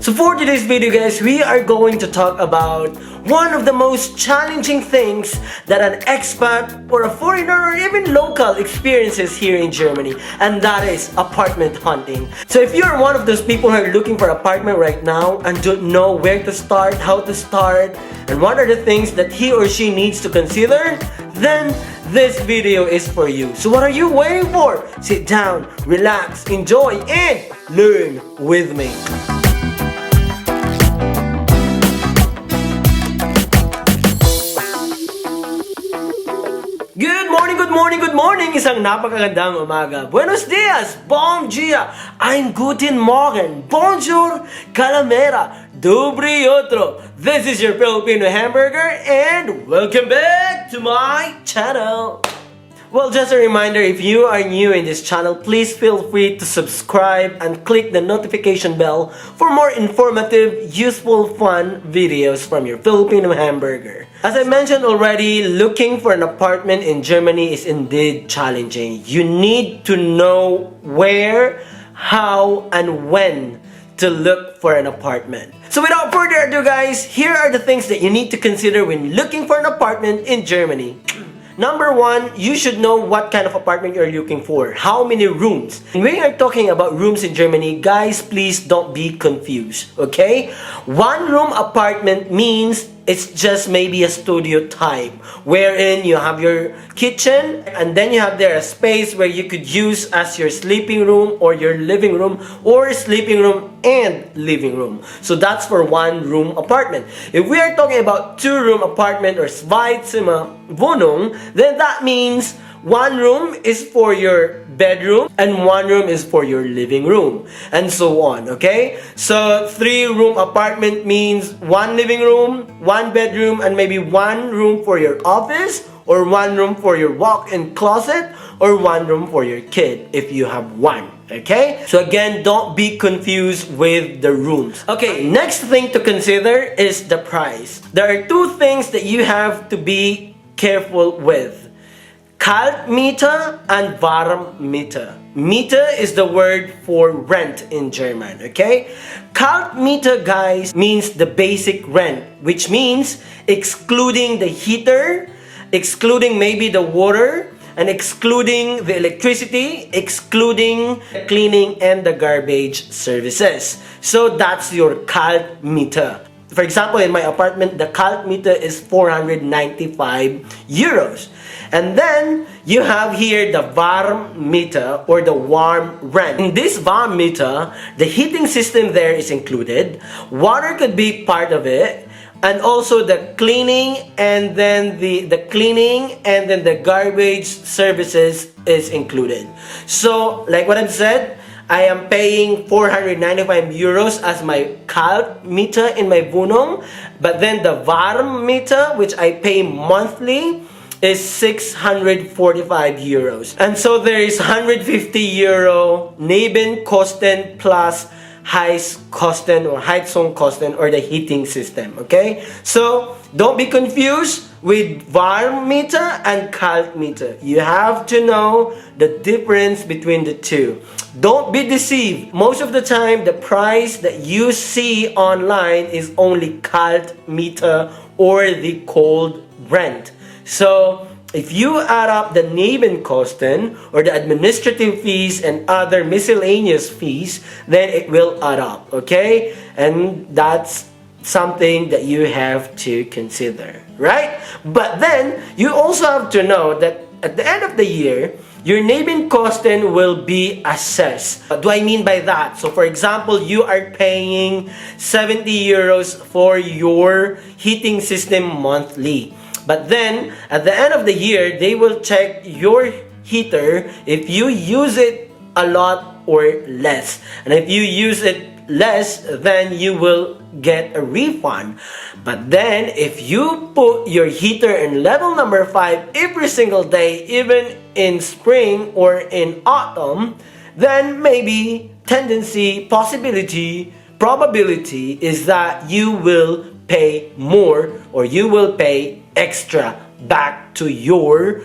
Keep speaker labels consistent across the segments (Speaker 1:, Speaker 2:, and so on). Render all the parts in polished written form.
Speaker 1: So for today's video guys, we are going to talk about one of the most challenging things that an expat or a foreigner or even local experiences here in Germany, and that is apartment hunting. So if you're one of those people who are looking for apartment right now and don't know where to start, how to start, and what are the things that he or she needs to consider, then this video is for you. So what are you waiting for? Sit down, relax, enjoy, and learn with me. Good morning! Isang napakagandang umaga. Buenos dias! Bom dia! Ein guten Morgen! Bonjour! Calamera! Dobry jutro! This is your Filipino hamburger and welcome back to my channel! Well, just a reminder, if you are new in this channel, please feel free to subscribe and click the notification bell for more informative, useful, fun videos from your Filipino hamburger. As I mentioned already, looking for an apartment in Germany is indeed challenging. You need to know where, how, and when to look for an apartment. So without further ado guys, here are the things that you need to consider when looking for an apartment in Germany. Number one, you should know what kind of apartment you're looking for. How many rooms? When we are talking about rooms in Germany, guys, please don't be confused, okay? One room apartment means it's just maybe a studio type, wherein you have your kitchen and then you have there a space where you could use as your sleeping room or your living room or sleeping room and living room. So that's for one room apartment. If we are talking about two room apartment or Zweizimmerwohnung, then that means one room is for your bedroom and one room is for your living room, and so on, okay? So three room apartment means one living room, one bedroom, and maybe one room for your office, or one room for your walk-in closet, or one room for your kid if you have one. Okay? So again, don't be confused with the rooms. Okay, next thing to consider is the price. There are two things that you have to be careful with. Kaltmiete and Warmmiete. Miete is the word for rent in German, okay? Kaltmiete, guys, means the basic rent, which means excluding the heater, excluding maybe the water, and excluding the electricity, excluding the cleaning and the garbage services. So that's your Kaltmiete. For example, in my apartment, the Kaltmiete is 495 euros. And then, you have here the Warmmiete or the warm rent. In this Warmmiete, the heating system there is included. Water could be part of it. And also the cleaning and then the cleaning and then the garbage services is included. So, like what I've said, I am paying 495 euros as my Kaltmiete in my Wohnung, but then the Warmmiete, which I pay monthly, is 645 euros. And so there is 150 euro Nebenkosten plus Heizkosten or Heizungskosten or the heating system, okay? So don't be confused with Warmmiete and Kaltmiete. You have to know the difference between the two. Don't be deceived. Most of the time, the price that you see online is only Kaltmiete or the cold rent. So, if you add up the Nebenkosten or the administrative fees and other miscellaneous fees, then it will add up, okay? And that's something that you have to consider, right? But then, you also have to know that at the end of the year, your Nebenkosten will be assessed. What do I mean by that? So for example, you are paying 70 euros for your heating system monthly. But then, at the end of the year, they will check your heater if you use it a lot or less. And if you use it less, then you will get a refund. But then, if you put your heater in level number 5 every single day, even in spring or in autumn, then maybe probability is that you will pay more or you will pay extra back to your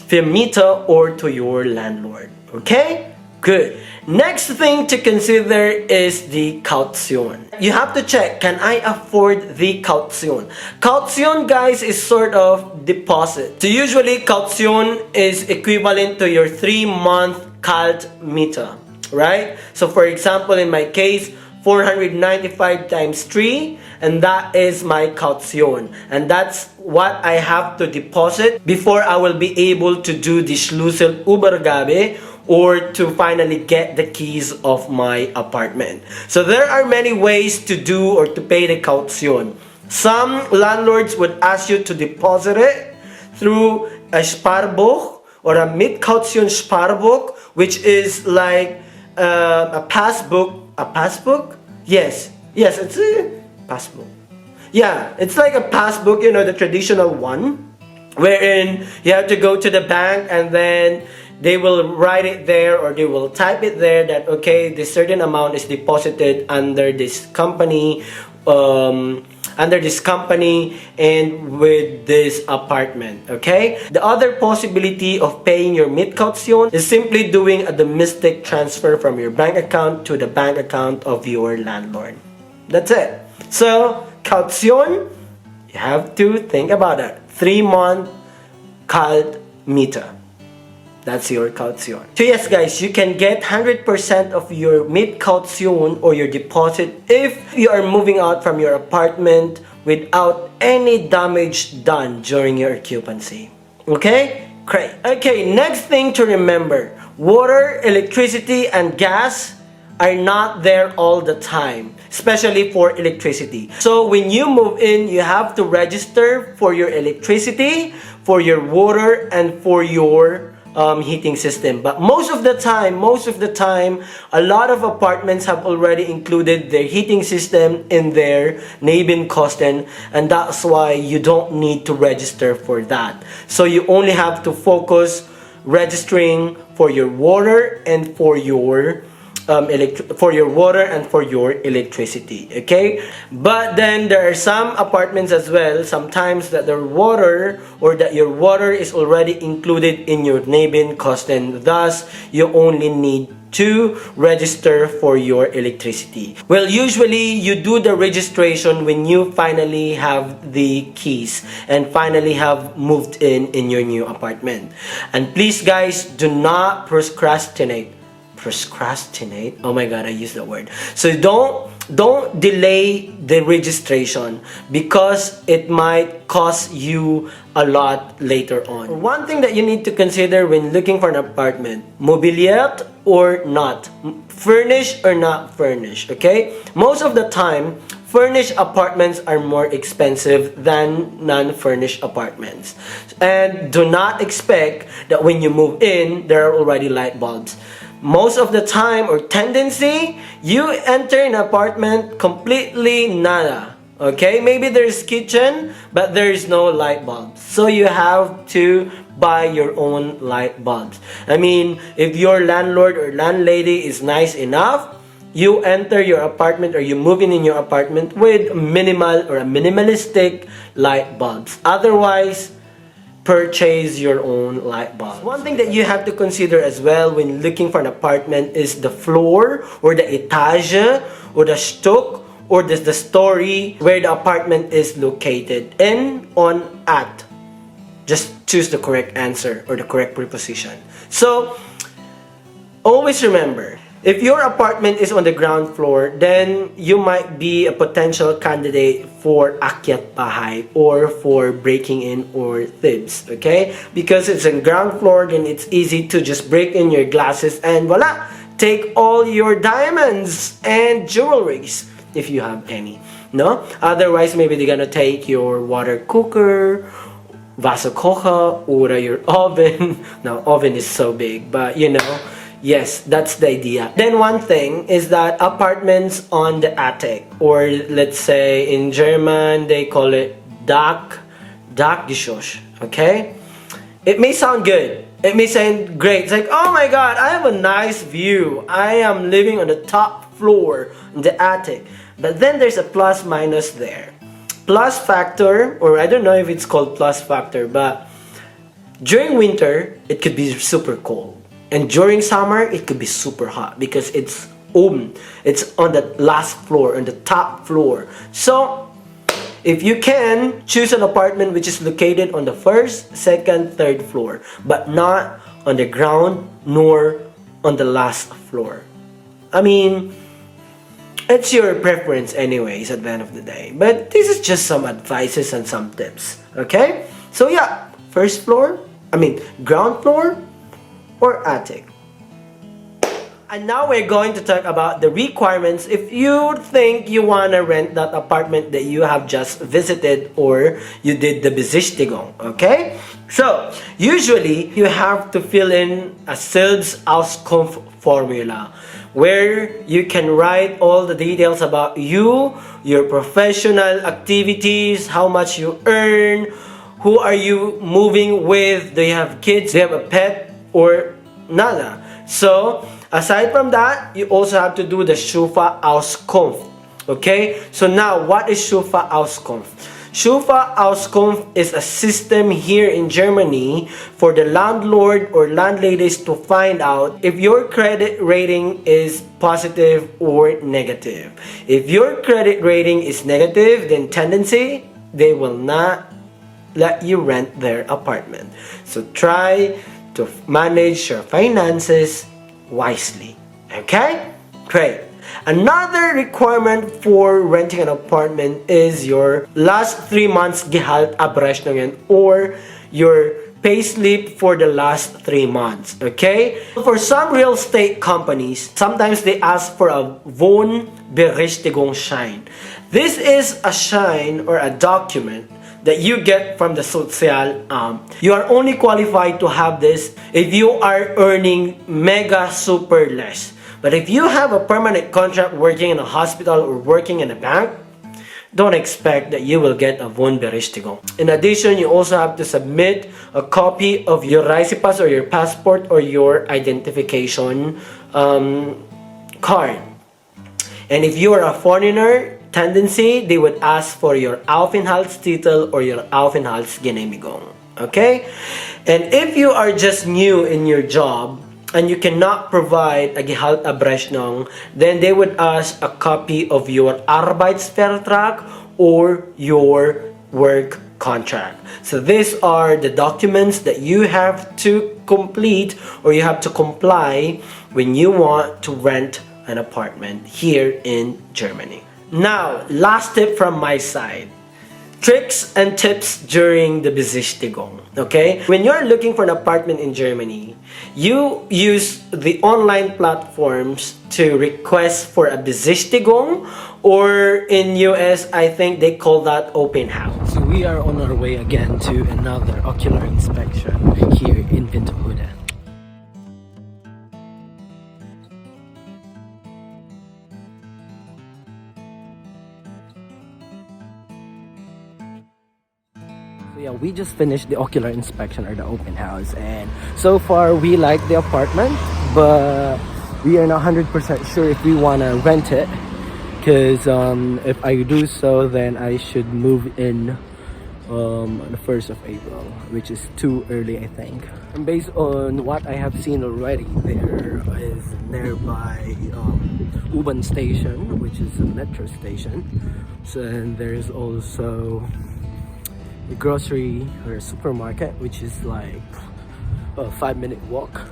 Speaker 1: Vermieter or to your landlord. Okay? Good. Next thing to consider is the caution. You have to check, can I afford the caution? Caution, guys, is sort of deposit. So usually caution is equivalent to your 3-month calt meter, right? So for example, in my case, 495 times 3, and that is my caution, and that's what I have to deposit before I will be able to do the Schlüsselübergabe, or to finally get the keys of my apartment. So there are many ways to do or to pay the caution. Some landlords would ask you to deposit it through a Sparbuch or a Mietcaution Sparbuch, which is like a passbook. A passbook? Yes, it's a passbook. Yeah, it's like a passbook, you know, the traditional one, wherein you have to go to the bank and then they will write it there, or they will type it there that, okay, this certain amount is deposited under this company, and with this apartment, okay? The other possibility of paying your Mietcaution is simply doing a domestic transfer from your bank account to the bank account of your landlord. That's it. So, caution, you have to think about that. 3-month kalt meter. That's your caution. So yes, guys, you can get 100% of your Mietcaution or your deposit if you are moving out from your apartment without any damage done during your occupancy. Okay? Great. Okay, next thing to remember. Water, electricity, and gas are not there all the time, especially for electricity. So when you move in, you have to register for your electricity, for your water, and for your heating system. But most of the time, a lot of apartments have already included their heating system in their Nebenkosten, and that's why you don't need to register for that. So you only have to focus registering for your water and for your electricity, okay? But then there are some apartments as well, sometimes that their water or that your water is already included in your Nebenkosten, thus you only need to register for your electricity. Well, usually you do the registration when you finally have the keys and finally have moved in your new apartment. And please, guys, do not procrastinate. Oh my god, I used that word. So don't delay the registration, because it might cost you a lot later on. One thing that you need to consider when looking for an apartment: mobiliert or not, furnished or not furnished, okay? Most of the time, furnished apartments are more expensive than non-furnished apartments. And do not expect that when you move in, there are already light bulbs. Most of the time, or tendency, you enter an apartment completely nada. Okay, maybe there's kitchen, but there's no light bulbs. So you have to buy your own light bulbs. I mean, if your landlord or landlady is nice enough, you enter your apartment or you move in your apartment with minimal or a minimalistic light bulbs. Otherwise, purchase your own light bulbs. One thing that you have to consider as well when looking for an apartment is the floor or the etage or the stock or the story where the apartment is located. In, on, at. Just choose the correct answer or the correct preposition. So, always remember, if your apartment is on the ground floor, then you might be a potential candidate for akyat bahay or for breaking in or thieves, okay? Because it's on ground floor, then it's easy to just break in your glasses and voila! Take all your diamonds and jewelries, if you have any, no? Otherwise, maybe they're gonna take your water cooker, vasokocha, or your oven. Now, oven is so big, but you know, yes, that's the idea. Then one thing is that apartments on the attic, or let's say in German they call it Dachgeschoss, okay? It may sound good. It may sound great. It's like, oh my god, I have a nice view. I am living on the top floor in the attic. But then there's a plus minus there. Plus factor, or I don't know if it's called plus factor, but during winter, it could be super cold. And during summer, it could be super hot because it's on the last floor, on the top floor. So if you can, choose an apartment which is located on the first, second, third floor, but not on the ground nor on the last floor. I mean, it's your preference anyways at the end of the day. But this is just some advices and some tips. Okay? So yeah, ground floor or attic. And now we're going to talk about the requirements if you think you want to rent that apartment that you have just visited or you did the besichtigung, okay? So, usually, you have to fill in a Selbstauskunft formula where you can write all the details about you, your professional activities, how much you earn, who are you moving with, do you have kids, do you have a pet, or nada. So, aside from that, you also have to do the Schufa-Auskunft. Okay? So now, what is Schufa-Auskunft? Schufa-Auskunft is a system here in Germany for the landlord or landladies to find out if your credit rating is positive or negative. If your credit rating is negative, then tendency, they will not let you rent their apartment. So try to manage your finances wisely. Okay? Great. Another requirement for renting an apartment is your last 3 months Gehaltabrechnungen or your payslip for the last 3 months. Okay? For some real estate companies, sometimes they ask for a Wohnberichtigungsschein. This is a sign or a document that you get from the Sozialamt. You are only qualified to have this if you are earning mega super less. But if you have a permanent contract working in a hospital or working in a bank, don't expect that you will get a Wohnberichtigung. In addition, you also have to submit a copy of your Reisepass or your passport or your identification card. And if you are a foreigner, tendency, they would ask for your Aufenthaltstitel or your Aufenthaltsgenehmigung. Okay? And if you are just new in your job and you cannot provide a Gehaltabrechnung, then they would ask a copy of your Arbeitsvertrag or your work contract. So these are the documents that you have to complete or you have to comply when you want to rent an apartment here in Germany. Now, last tip from my side. Tricks and tips during the Besichtigung. Okay? When you're looking for an apartment in Germany, you use the online platforms to request for a Besichtigung, or in US, I think they call that open house. So we are on our way again to another ocular inspection here in Winterhude. So yeah, we just finished the ocular inspection or the open house, and so far we like the apartment, but we are not 100% sure if we want to rent it, because if I do so, then I should move in on the 1st of April, which is too early, I think. And based on what I have seen already, there is nearby U-Bahn station, which is a metro station. So, and there's also a grocery or a supermarket, which is like a 5-minute walk.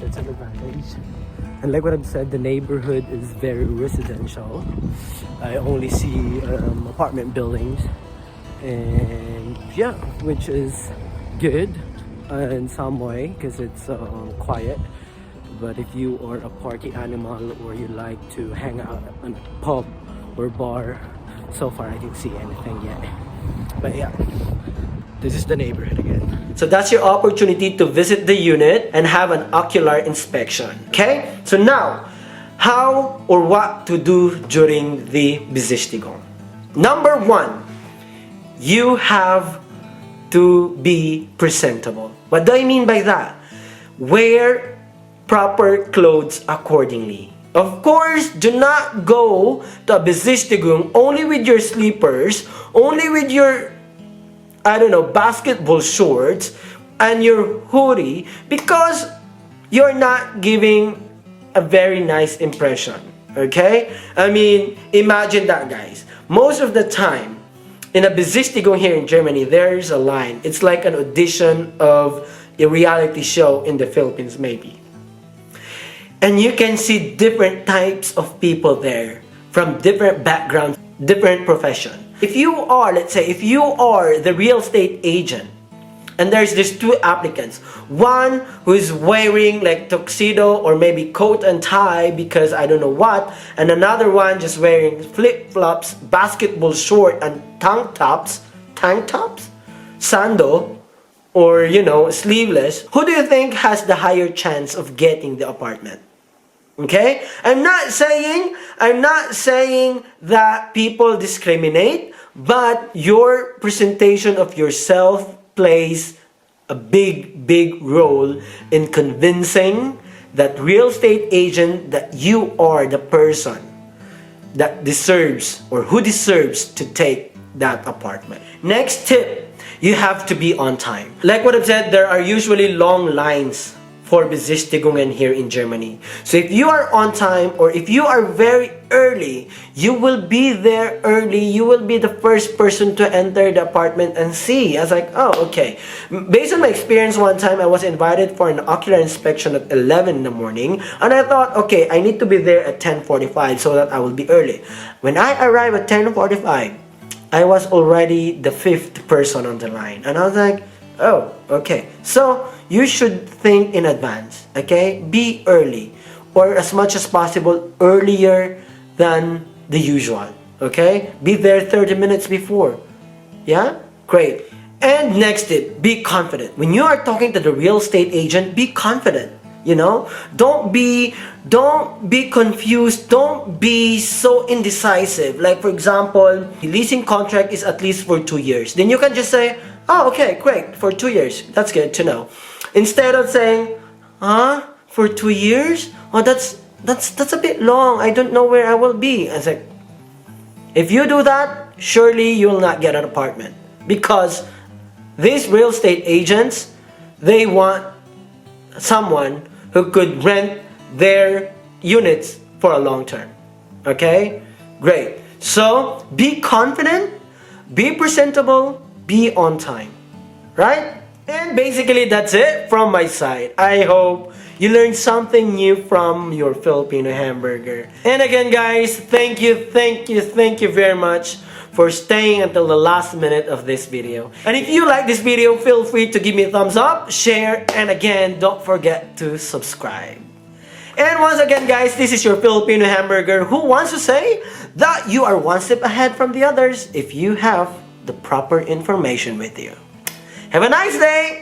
Speaker 1: So it's an advantage. And like what I've said, the neighborhood is very residential. I only see apartment buildings, and yeah, which is good in some way because it's quiet. But if you are a party animal or you like to hang out in a pub or bar, so far I didn't see anything yet. But yeah, this is the neighborhood again. So that's your opportunity to visit the unit and have an ocular inspection. Okay? So now, how or what to do during the Besichtigung. Number 1, you have to be presentable. What do I mean by that? Wear proper clothes accordingly. Of course, do not go to a Besichtigung only with your slippers, only with your, I don't know, basketball shorts and your hoodie, because you're not giving a very nice impression. Okay? I mean, imagine that, guys. Most of the time, in a Besichtigung here in Germany, there's a line. It's like an audition of a reality show in the Philippines, maybe. And you can see different types of people there, from different backgrounds, different profession. If you are, let's say, if you are the real estate agent, and there's these two applicants, one who is wearing like tuxedo or maybe coat and tie because I don't know what, and another one just wearing flip-flops, basketball short and tank tops, sandal, or sleeveless. Who do you think has the higher chance of getting the apartment? Okay? I'm not saying that people discriminate, but your presentation of yourself plays a big role in convincing that real estate agent that you are the person that deserves or who deserves to take that apartment. Next tip, you have to be on time. Like what I've said, there are usually long lines for Besichtigungen here in Germany. So if you are on time or if you are very early, you will be there early. You will be the first person to enter the apartment and see. I was like, oh, okay. Based on my experience, one time I was invited for an ocular inspection at 11 in the morning, and I thought, okay, I need to be there at 10:45 so that I will be early. When I arrived at 10:45, I was already the 5th person on the line, and I was like, oh, okay. So you should think in advance, okay? Be early, or as much as possible earlier than the usual, okay? Be there 30 minutes before. Yeah? Great. And next tip, be confident. When you are talking to the real estate agent, be confident. Don't be confused. Don't be so indecisive. Like, for example, the leasing contract is at least for 2 years. Then you can just say, oh, okay, great, for 2 years. That's good to know. Instead of saying, for 2 years? Oh, that's a bit long. I don't know where I will be. I was like, if you do that, surely you will not get an apartment. Because these real estate agents, they want someone who could rent their units for a long term. Okay? Great. So, be confident, be presentable, be on time. Right? And basically, that's it from my side. I hope you learned something new from your Filipino hamburger. And again, guys, thank you very much for staying until the last minute of this video. And if you like this video, feel free to give me a thumbs up, share, and again, don't forget to subscribe. And once again, guys, this is your Filipino hamburger who wants to say that you are one step ahead from the others if you have the proper information with you. Have a nice day!